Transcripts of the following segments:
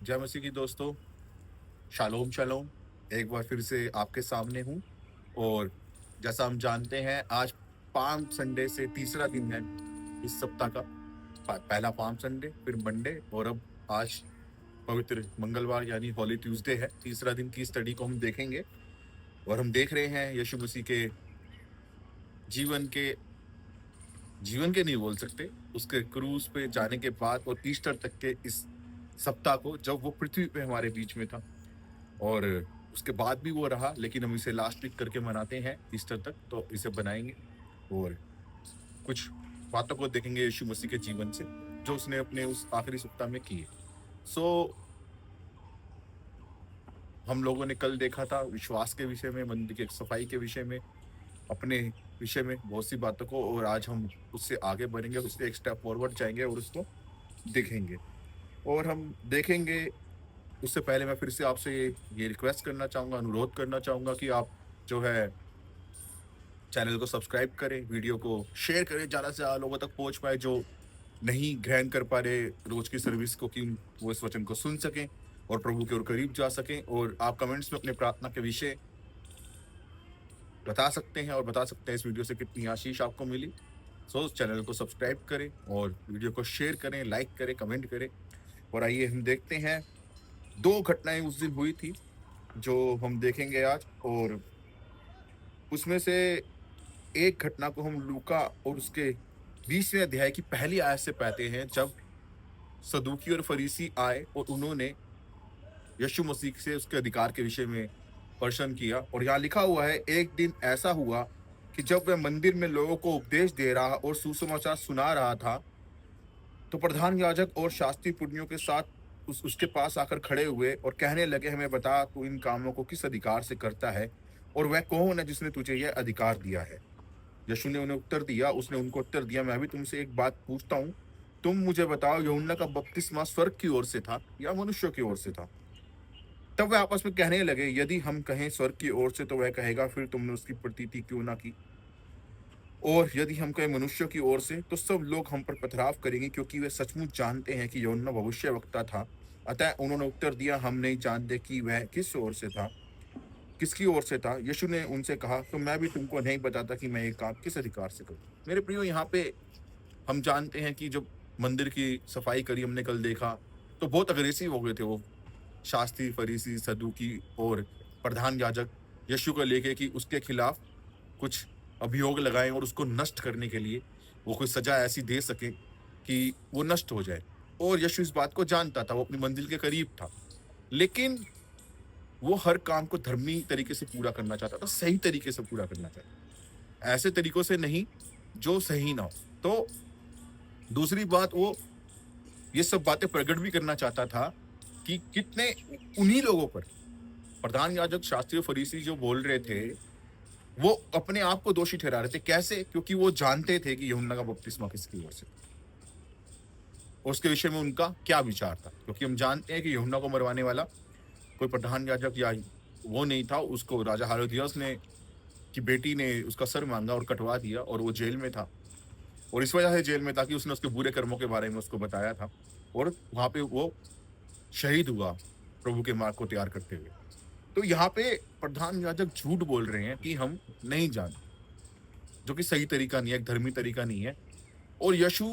जय मसीह की दोस्तों। Shalom shalom. एक बार फिर से आपके सामने हूँ। और जैसा हम जानते हैं, आज पाम संडे से तीसरा दिन है इस सप्ताह का। पहला पाम संडे, फिर मंडे, और अब आज पवित्र मंगलवार यानी हॉली ट्यूसडे है। तीसरा दिन की स्टडी को हम देखेंगे। और हम देख रहे हैं यीशु मसीह के जीवन के जीवन के नहीं बोल सकते, उसके क्रूज पे जाने के बाद और ईस्टर तक के इस सप्ताह को, जब वो पृथ्वी पे हमारे बीच में था। और उसके बाद भी वो रहा, लेकिन हम इसे लास्ट वीक करके मनाते हैं ईस्टर तक, तो इसे बनाएंगे और कुछ बातों को देखेंगे यीशु मसीह के जीवन से, जो उसने अपने उस आखिरी सप्ताह में किए। सो हम लोगों ने कल देखा था विश्वास के विषय में, मंदिर की सफाई के विषय में, अपने विषय में बहुत सी बातों को, और आज हम उससे आगे बढ़ेंगे, उससे एक स्टेप फॉरवर्ड जाएंगे और उसको देखेंगे। और हम देखेंगे उससे पहले मैं फिर से आपसे ये रिक्वेस्ट करना चाहूंगा, अनुरोध करना चाहूंगा कि आप जो है चैनल को सब्सक्राइब करें, वीडियो को शेयर करें, ज़्यादा से ज़्यादा लोगों तक पहुंच पाए जो नहीं ग्रहण कर पा रहे रोज की सर्विस को, कि वो इस वचन को सुन सकें और प्रभु के और करीब जा सकें। और आप कमेंट्स में अपने प्रार्थना के विषय बता सकते हैं और बता सकते हैं इस वीडियो से कितनी आशीष आपको मिली। सो चैनल को सब्सक्राइब करें और वीडियो को शेयर करें, लाइक करें, कमेंट करें। और आइए हम देखते हैं, दो घटनाएं उस दिन हुई थी जो हम देखेंगे आज। और उसमें से एक घटना को हम लूका और उसके 20वें अध्याय की पहली आयत से पाते हैं, जब सदूकी और फरीसी आए और उन्होंने यीशु मसीह से उसके अधिकार के विषय में प्रश्न किया। और यहाँ लिखा हुआ है, एक दिन ऐसा हुआ कि जब वह मंदिर में लोगों को उपदेश दे रहा और सुसमाचार सुना रहा था, तो प्रधान याजक और शास्त्री पुरनियों के साथ उसके पास आकर खड़े हुए और कहने लगे, हमें बता, तू इन कामों को किस अधिकार से करता है, और वह कौन है जिसने तुझे यह अधिकार दिया है? यीशु ने उन्हें उत्तर दिया, उसने उनको उत्तर दिया, मैं भी तुमसे एक बात पूछता हूँ, तुम मुझे बताओ, यूहन्ना का बपतिस्मा स्वर्ग की ओर से था या मनुष्यों की ओर से था? तब वे आपस में कहने लगे, यदि हम कहें स्वर्ग की ओर से, तो वह कहेगा, फिर तुमने उसकी प्रतीति क्यों ना की? और यदि हम कहें मनुष्यों की ओर से, तो सब लोग हम पर पथराव करेंगे, क्योंकि वे सचमुच जानते हैं कि यूहन्ना भविष्यवक्ता था। अतः उन्होंने उत्तर दिया, हम नहीं जानते कि वह किस ओर से था, किसकी ओर से था। यीशु ने उनसे कहा, तो मैं भी तुमको नहीं बताता कि मैं ये काम किस अधिकार से करूं। मेरे प्रियो, यहाँ पे हम जानते हैं कि जब मंदिर की सफाई करी, हमने कल देखा, तो बहुत अग्रेसिव हो गए थे वो शास्त्री, फरीसी, सदूकी और प्रधान याजक यीशु को लेके, कि उसके खिलाफ कुछ अभियोग लगाएं और उसको नष्ट करने के लिए वो कोई सजा ऐसी दे सके कि वो नष्ट हो जाए। और यीशु इस बात को जानता था, वो अपनी मंजिल के करीब था, लेकिन वो हर काम को धर्मी तरीके से पूरा करना चाहता था, सही तरीके से पूरा करना चाहता था, ऐसे तरीकों से नहीं जो सही ना हो। तो दूसरी बात, वो ये सब बातें प्रकट भी करना चाहता था कि कितने उन्हीं लोगों पर, प्रधान याजक, शास्त्री और फरीसी जो बोल रहे थे, वो अपने आप को दोषी ठहरा रहे थे। कैसे? क्योंकि वो जानते थे कि यूहन्ना का बपतिस्मा किसकी ओर से, और उसके विषय में उनका क्या विचार था। क्योंकि हम जानते हैं कि यूहन्ना को मरवाने वाला कोई प्रधान याजक या वो नहीं था, उसको राजा हेरोदियस ने की बेटी ने उसका सर मांगा और कटवा दिया, और वो जेल में था। और इस वजह से जेल में था कि उसने उसके बुरे कर्मों के बारे में उसको बताया था, और वहां पे वो शहीद हुआ प्रभु के मार्ग को तैयार करते हुए। तो यहाँ पे प्रधान याजक झूठ बोल रहे हैं कि हम नहीं जानते, जो कि सही तरीका नहीं है, एक धर्मी तरीका नहीं है। और यीशु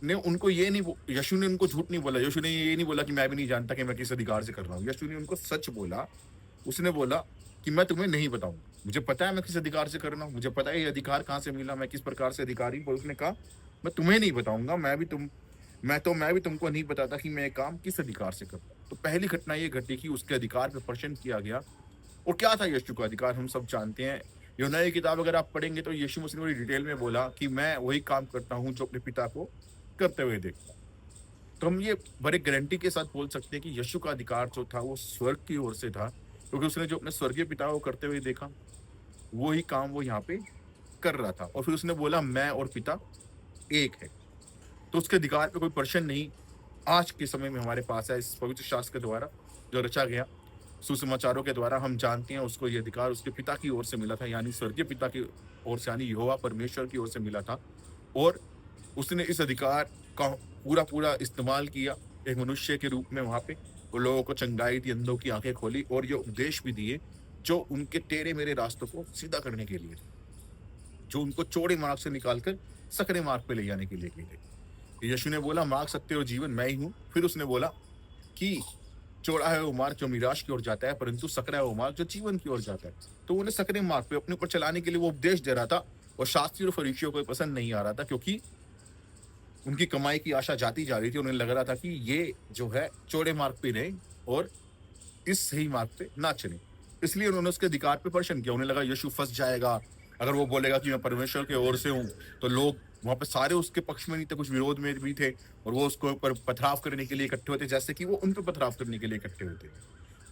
ने उनको झूठ नहीं बोला। यीशु ने ये नहीं बोला कि मैं भी नहीं जानता कि मैं किस अधिकार से कर रहा हूँ। यीशु ने उनको सच बोला। उसने बोला कि मैं तुम्हें नहीं बताऊंगा, मुझे पता है मैं किस अधिकार से कर रहा हूँ, मुझे पता है ये अधिकार कहाँ से मिला, मैं किस प्रकार से अधिकारी हूँ। उसने कहा, मैं तुम्हें नहीं बताऊंगा, मैं भी तुमको नहीं बताता कि मैं ये काम किस अधिकार से करता हूँ। तो पहली घटना ये घटी कि उसके अधिकार पे प्रश्न किया गया। और क्या था यीशु का अधिकार, हम सब जानते हैं। यूहन्ना की किताब अगर आप पढ़ेंगे तो यीशु मसीह ने बड़ी डिटेल में बोला कि मैं वही काम करता हूँ जो अपने पिता को करते हुए देखता हूँ। तो हम ये बड़े गारंटी के साथ बोल सकते हैं कि यीशु का अधिकार जो था वो स्वर्ग की ओर से था, क्योंकि उसने जो अपने स्वर्गीय पिता को करते हुए देखा, वही काम वो यहाँ पे कर रहा था। और फिर उसने बोला, मैं और पिता एक है। तो उसके अधिकार पे कोई प्रश्न नहीं आज के समय में हमारे पास है। इस पवित्र शास्त्र के द्वारा जो रचा गया, सुसमाचारों के द्वारा हम जानते हैं उसको ये अधिकार उसके पिता की ओर से मिला था, यानी स्वर्गीय पिता की ओर से, यानी यहोवा परमेश्वर की ओर से मिला था। और उसने इस अधिकार का पूरा पूरा इस्तेमाल किया एक मनुष्य के रूप में वहां पे वो लोगों को चंगाई दी, अंधों की आंखें खोली और ये उपदेश भी दिए जो उनके टेढ़े मेरे रास्तों को सीधा करने के लिए, जो उनको चौड़े मार्ग से निकालकर सकरे मार्ग पे ले जाने के लिए गए थे। यीशु ने बोला, मार्ग, सत्य और जीवन मैं ही हूँ। फिर उसने बोला कि चौड़ा है वो मार्ग जो मिराज की ओर जाता है, परंतु सकरा है वो मार्ग जो जीवन की ओर जाता है। तो उन्हें सकरे मार्ग पे अपने ऊपर चलाने के लिए वो उपदेश दे रहा था, और शास्त्री और फरीसियों को ये पसंद नहीं आ रहा था, क्योंकि उनकी कमाई की आशा जाती जा रही थी। उन्हें लग रहा था कि ये जो है चौड़े मार्ग पे रहे और इस सही मार्ग पे ना चले। इसलिए उन्होंने उसके अधिकार पे प्रश्न किया। उन्हें लगा यीशु फंस जाएगा, अगर वो बोलेगा कि मैं परमेश्वर की ओर से हूँ, तो लोग वहां पे सारे उसके पक्ष में नहीं थे, कुछ विरोध में भी थे, और वो उसको ऊपर पथराव करने के लिए इकट्ठे होते, जैसे कि वो उन पर पथराव करने के लिए इकट्ठे होते।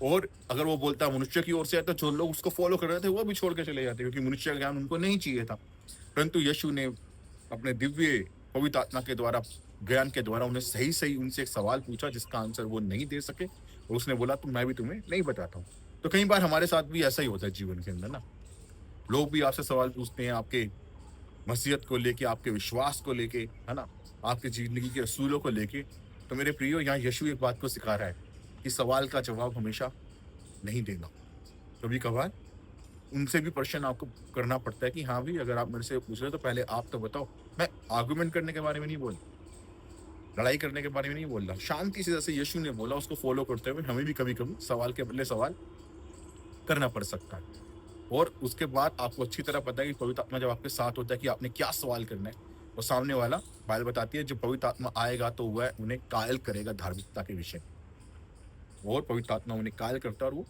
और अगर वो बोलता मनुष्य की ओर से है, तो जो लोग उसको फॉलो कर रहे थे वो भी छोड़ के चले जाते, क्योंकि मनुष्य का ज्ञान उनको नहीं चाहिए था। परंतु यीशु ने अपने दिव्य पवित्र आत्मा के द्वारा, ज्ञान के द्वारा उन्हें सही सही उनसे एक सवाल पूछा जिसका आंसर वो नहीं दे सके, और उसने बोला तो मैं भी तुम्हें नहीं बताता हूँ। तो कई बार हमारे साथ भी ऐसा ही होता है जीवन के अंदर ना, लोग भी आपसे सवाल पूछते हैं आपके मसीहत को लेके, आपके विश्वास को लेके, है ना, आपकी जिंदगी के असूलों को लेके। तो मेरे प्रियो, यहाँ यीशु एक बात को सिखा रहा है कि सवाल का जवाब हमेशा नहीं देना। कभी कभार उनसे भी प्रश्न आपको करना पड़ता है कि हाँ भी, अगर आप मेरे से पूछ रहे हो तो पहले आप तो बताओ। मैं आर्गुमेंट करने के बारे में नहीं बोल, लड़ाई करने के बारे में नहीं बोल रहा। शांति से, जैसे यीशु ने बोला, उसको फॉलो करते हुए हमें भी कभी कभी सवाल के बदले सवाल करना पड़ सकता है। और उसके बाद आपको अच्छी तरह पता है कि पवित्र आत्मा जब आपके साथ होता है कि आपने क्या सवाल करना है, और सामने वाला, बाइबल बताती है, जब पवित्र आत्मा आएगा तो वह उन्हें कायल करेगा धार्मिकता के विषय, और पवित्र आत्मा उन्हें कायल करता है और वो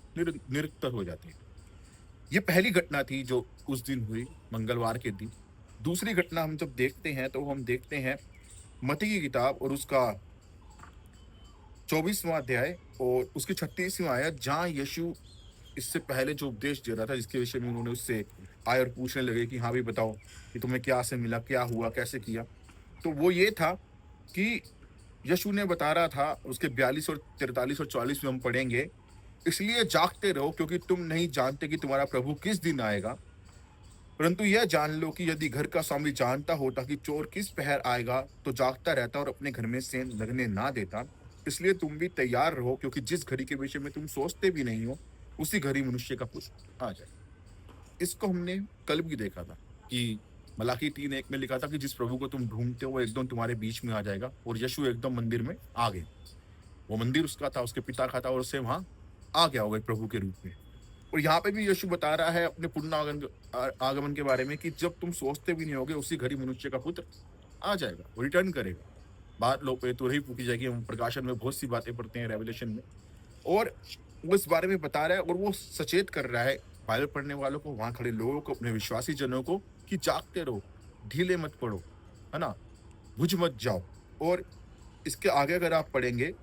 निरुत्तर हो जाते हैं। ये पहली घटना थी जो उस दिन हुई, मंगलवार के दिन। दूसरी घटना हम जब देखते हैं तो हम देखते हैं मत्ती की किताब और उसका 24वां अध्याय और उसकी 36वीं आयत, जहाँ यीशु इससे पहले जो उपदेश दे रहा था, जिसके विषय में उन्होंने उससे आए और पूछने लगे कि हाँ भी बताओ कि तुम्हें क्या से मिला, क्या हुआ, कैसे किया। तो वो ये था कि यीशु ने बता रहा था, उसके 42 और 43 और 44 में हम पढ़ेंगे, इसलिए जागते रहो क्योंकि तुम नहीं जानते कि तुम्हारा प्रभु किस दिन आएगा। परंतु यह जान लो कि यदि घर का स्वामी जानता होता कि चोर किस पहर आएगा, तो जागता रहता और अपने घर में सेंध लगने ना देता। इसलिए तुम भी तैयार रहो, क्योंकि जिस घड़ी के विषय में तुम सोचते भी नहीं हो, उसी घड़ी मनुष्य का पुत्र आ जाए। इसको हमने कल भी देखा था कि मलाकी 3:1 में लिखा था कि जिस प्रभु को तुम ढूंढते हो वो एकदम तुम्हारे बीच में आ जाएगा। और यीशु एकदम मंदिर में आ गए। वो मंदिर उसका था, उसके पिता का था, और उससे वहां आ गया होगा प्रभु के रूप में। और यहाँ पे भी यीशु बता रहा है अपने पूर्ण आगमन के बारे में कि जब तुम सोचते भी नहीं होगे, उसी घड़ी मनुष्य का पुत्र आ जाएगा, वो रिटर्न करेगा। बात लो पे तो रही पूछी जाएगी। हम प्रकाशन में बहुत सी बातें पढ़ते हैं, रेवलेशन में, और वो इस बारे में बता रहा है, और वो सचेत कर रहा है बाइबल पढ़ने वालों को, वहां खड़े लोगों को, अपने विश्वासी जनों को, कि जागते रहो, ढीले मत पड़ो, है ना, बुझ मत जाओ। और इसके आगे अगर आप पढ़ेंगे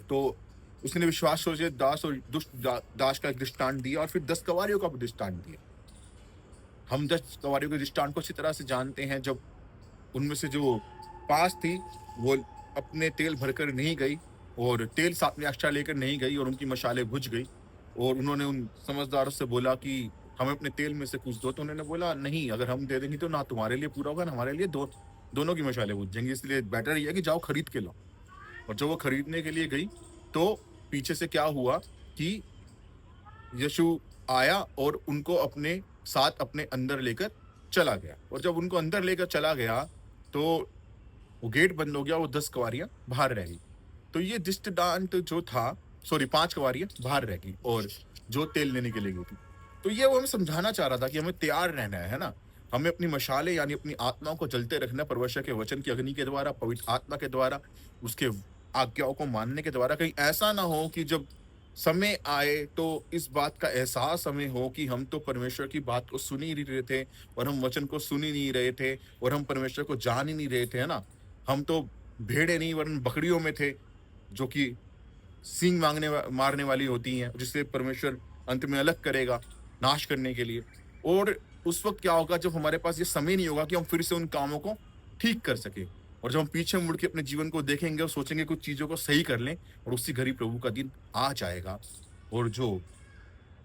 तो उसने विश्वास सोचे दास और दुष्ट दास का एक दृष्टांत दिया, और फिर 10 कवारियों का भी दृष्टांत दिया। हम 10 कवारियों के दृष्टांत को अच्छी तरह से जानते हैं। जब उनमें से जो 5 थी, वो अपने तेल भरकर नहीं गई, और तेल साथ में एक्स्ट्रा लेकर नहीं गई, और उनकी मशालें बुझ गई। और उन्होंने उन समझदारों से बोला कि हमें अपने तेल में से कुछ दो। तो उन्होंने बोला नहीं, अगर हम दे देंगे तो ना तुम्हारे लिए पूरा होगा, ना हमारे लिए, दोनों की मशालें बुझ जाएंगी। इसलिए बेटर ये है कि जाओ खरीद के लाओ। और जब वो खरीदने के लिए गई, तो पीछे से क्या हुआ कि यीशु आया और उनको अपने साथ अपने अंदर लेकर चला गया। और जब उनको अंदर लेकर चला गया तो वो गेट बंद हो गया, वो 10 कवारियां बाहर रह गई। तो ये दृष्टांत जो था, 5 कवारियां बाहर रह गई, और जो तेल लेने के लिए गई थी। तो ये वो हमें समझाना चाह रहा था कि हमें तैयार रहना है ना। हमें अपनी मशाले यानी अपनी आत्माओं को जलते रखना, परमेश्वर के वचन की अग्नि के द्वारा, पवित्र आत्मा के द्वारा, उसके आज्ञाओं को मानने के द्वारा। कहीं ऐसा ना हो कि जब समय आए तो इस बात का एहसास हमें हो कि हम तो परमेश्वर की बात को सुन ही नहीं रहे थे, और हम वचन को सुन ही नहीं रहे थे, और हम परमेश्वर को जान ही नहीं रहे थे, है ना। हम तो भेड़े नहीं वरन बकरियों में थे, जो कि सींग मारने वाली होती हैं, जिससे परमेश्वर अंत में अलग करेगा नाश करने के लिए। और उस वक्त क्या होगा, जब हमारे पास ये समय नहीं होगा कि हम फिर से उन कामों को ठीक कर सके, और जब हम पीछे मुड़ के अपने जीवन को देखेंगे और सोचेंगे कुछ चीजों को सही कर लें, और उसी घड़ी प्रभु का दिन आ जाएगा, और जो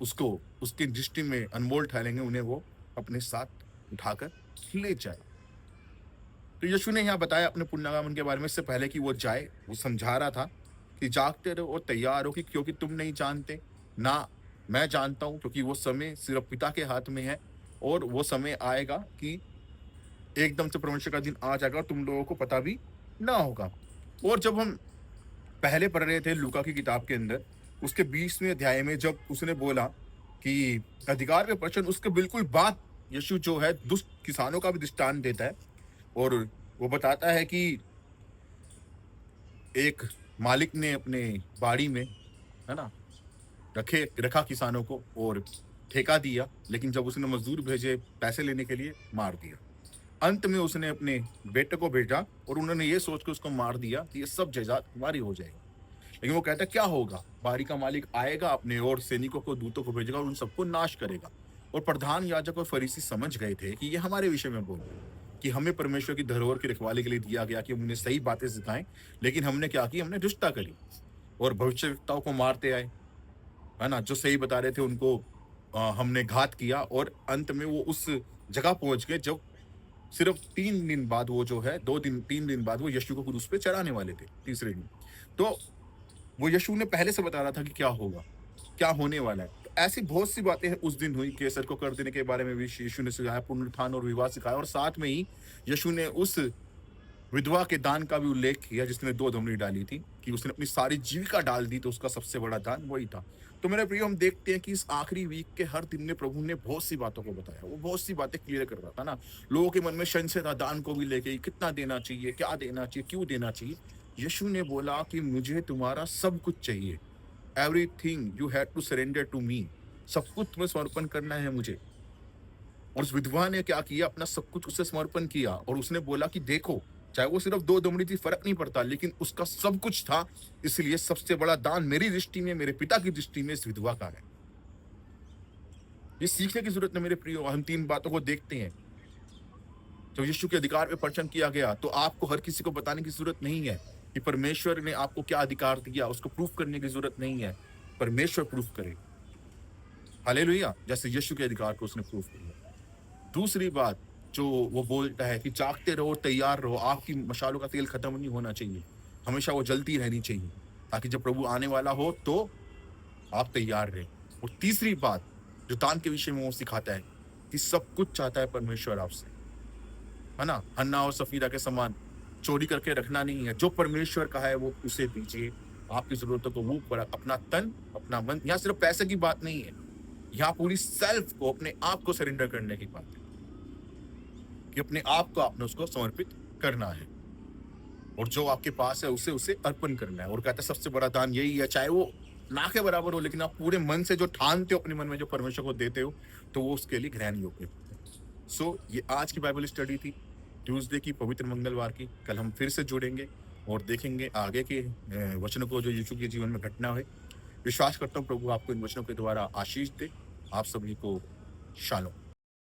उसको उसकी दृष्टि में अनमोल ठहरेंगे, उन्हें वो अपने साथ उठाकर ले जाए। तो यीशु ने यहाँ बताया अपने पुनरागमन के बारे में, इससे पहले कि वो जाए, वो समझा रहा था कि जागते रहो और तैयार हो, कि क्योंकि तुम नहीं जानते ना मैं जानता हूँ, क्योंकि वो समय सिर्फ पिता के हाथ में है। और वो समय आएगा कि एकदम से परमेश्वर का दिन आ जाएगा और तुम लोगों को पता भी ना होगा। और जब हम पहले पढ़ रहे थे लूका की किताब के अंदर, उसके 20वें अध्याय में जब उसने बोला कि अधिकार में वचन, उसके बिल्कुल बाद यीशु जो है दुष्ट किसानों का भी दृष्टांत देता है। और वो बताता है कि एक मालिक ने अपने बाड़ी में, है ना, रखा किसानों को और ठेका दिया, लेकिन जब उसने मजदूर भेजे पैसे लेने के लिए, मार दिया। अंत में उसने अपने बेटे को भेजा और उन्होंने ये सोच के उसको मार दिया कि ये सब जायदाद हमारी हो जाएगी। लेकिन वो कहता है क्या होगा, बारी का मालिक आएगा अपने और सैनिकों को, दूतों को भेजेगा और उन सबको नाश करेगा। और प्रधान याजक और फरीसी समझ गए थे कि ये हमारे विषय में बोल रहे हैं, कि हमें परमेश्वर की धरोहर की रखवाली के लिए दिया गया कि हम उन्हें सही बातें सिखाएं, लेकिन हमने क्या की, हमने दुष्टता करी और भविष्यवक्ताओं को मारते आए, है ना, जो सही बता रहे थे उनको हमने घात किया। और अंत में वो उस जगह पहुंच गए जब सिर्फ 3 दिन बाद, वो जो है 3 दिन बाद वो यीशु को क्रूस पे चढ़ाने वाले थे, तीसरे दिन। तो वो यीशु ने पहले से बता रहा था कि क्या होगा, क्या होने वाला है। तो ऐसी बहुत सी बातें उस दिन हुई। कैसर को कर देने के बारे में भी यीशु ने सिखाया, पुनरुत्थान और विवाह सिखाया, और साथ में ही यीशु ने उस विधवा के दान का भी उल्लेख किया जिसने 2 धमनी डाली थी, कि उसने अपनी सारी जीविका डाल दी, तो उसका सबसे बड़ा दान वही था। तो मेरे प्रिय, हम देखते हैं कि इस आखिरी वीक के हर दिन में प्रभु ने बहुत सी बातों को बताया, वो बहुत सी बातें क्लियर कर रहा था ना। लोगों के मन में संशय था दान को भी लेके, कितना देना चाहिए, क्या देना चाहिए, क्यों देना चाहिए। यीशु ने बोला कि मुझे तुम्हारा सब कुछ चाहिए, everything you have to surrender to me, सब कुछ तुम्हें समर्पण करना है मुझे। और उस विधवा ने क्या किया, अपना सब कुछ उसे समर्पण किया, और उसने बोला कि देखो, चाहे वो सिर्फ 2 दमड़ी थी, फर्क नहीं पड़ता, लेकिन उसका सब कुछ था, इसलिए सबसे बड़ा दान मेरी दृष्टि में, मेरे पिता की दृष्टि में इस विधवा का है। ये सीखने की जरूरत है मेरे प्रियो। हम 3 बातों को देखते हैं। जब यीशु के अधिकार पे प्रवचन किया गया, तो आपको हर किसी को बताने की जरूरत नहीं है कि परमेश्वर ने आपको क्या अधिकार दिया, उसको प्रूफ करने की जरूरत नहीं है। परमेश्वर प्रूफ करे, हालेलुया, जैसे यीशु के अधिकार को उसने प्रूफ किया। दूसरी बात जो वो बोलता है कि जागते रहो, तैयार रहो, आपकी मशालों का तेल खत्म नहीं होना चाहिए, हमेशा वो जलती रहनी चाहिए, ताकि जब प्रभु आने वाला हो तो आप तैयार रहें। और तीसरी बात जो दान के विषय में वो सिखाता है कि सब कुछ चाहता है परमेश्वर आपसे, है ना, हन्ना और सफीरा के समान चोरी करके रखना नहीं है। जो परमेश्वर का है वो उसे दीजिए, आपकी जरूरतों को वो पर अपना तन, अपना मन, यहाँ सिर्फ पैसे की बात नहीं है, यहाँ पूरी सेल्फ को, अपने आप को सरेंडर करने की बात है, कि अपने आप को आपने उसको समर्पित करना है, और जो आपके पास है उसे उसे अर्पण करना है। और कहता है सबसे बड़ा दान यही है, चाहे वो ना के बराबर हो, लेकिन आप पूरे मन से जो ठानते हो अपने मन में, जो परमेश्वर को देते हो, तो वो उसके लिए ग्रहण योग्य है। सो ये आज की बाइबल स्टडी थी, ट्यूसडे की, पवित्र मंगलवार की। कल हम फिर से जुड़ेंगे और देखेंगे आगे के वचनों को जो यीशु के जीवन में घटना है। विश्वास करता हूँ प्रभु आपको इन वचनों के द्वारा आशीष दे। आप सभी को शालोम।